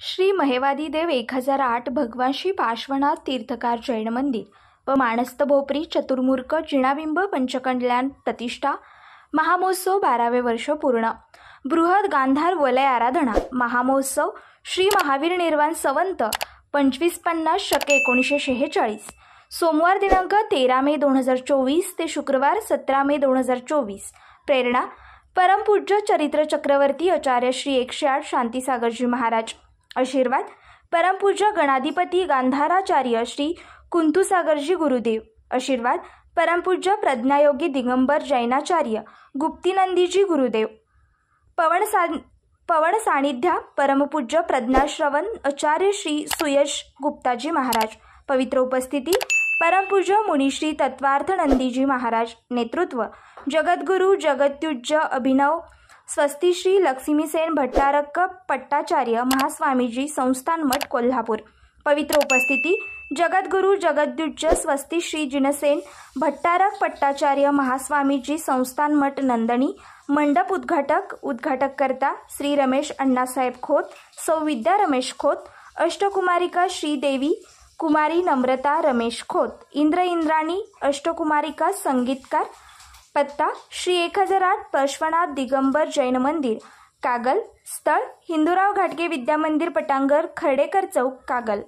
श्री महेवादीदेव 1008 भगवान श्री पार्श्वनाथ तीर्थकार जैन मंदिर व मानस्त भोपरी चतुर्मुख जिनाबिंब पंचकल्याण प्रतिष्ठा महामहोत्सव 12वे वर्ष पूर्ण। बृहद गांधार वलय आराधना महामहोत्सव श्री महावीर निर्वाण संवत 2550 शके 1946 सोमवार दिनांक 13 मे 2024 ते शुक्रवार 17 मे 2024। प्रेरणा परमपूज्य चरित्र चक्रवर्ती आचार्य श्री 108 शांतीसागरजी महाराज। आशीर्वाद परमपूज्य गणाधिपती गांधाराचार्य श्री कुंतुसागरजी गुरुदेव। आशीर्वाद परमपूज्य प्रज्ञायोगी दिगंबर जैनाचार्य गुप्तीनंदीजी गुरुदेव। पवन सानिध्या परमपूज्य प्रज्ञाश्रवण आचार्य श्री सुयश गुप्ताजी महाराज। पवित्र उपस्थिति परमपूज्य मुनिश्री तत्वार्थ नंदीजी महाराज। नेतृत्व जगद्गुरु जगत्युज्य अभिनव स्वस्ति श्री लक्ष्मीसेन भट्टारक पट्टाचार्य महास्वामीजी संस्थान मठ कोल्हापूर। पवित्र उपस्थिति जगद्गुरु जगद्युज्य स्वस्ति श्री जिनसेन भट्टारक पट्टाचार्य महास्वामीजी संस्थान मठ नंदनी। मंडप उद्घाटककर्ता श्री रमेश अण्णासाहेब खोत, सौ विद्या रमेश खोत। अष्टकुमारिका श्री देवी कुमारी नम्रता रमेश खोत। इंद्राणी अष्टकुमारिका संगीतकार। पत्ता श्री 1008 पार्श्वनाथ दिगंबर जैन मंदिर कागल। स्थळ हिंदूराव घाटगे विद्या मंदिर पटांगर खर्डेकर चौक कागल।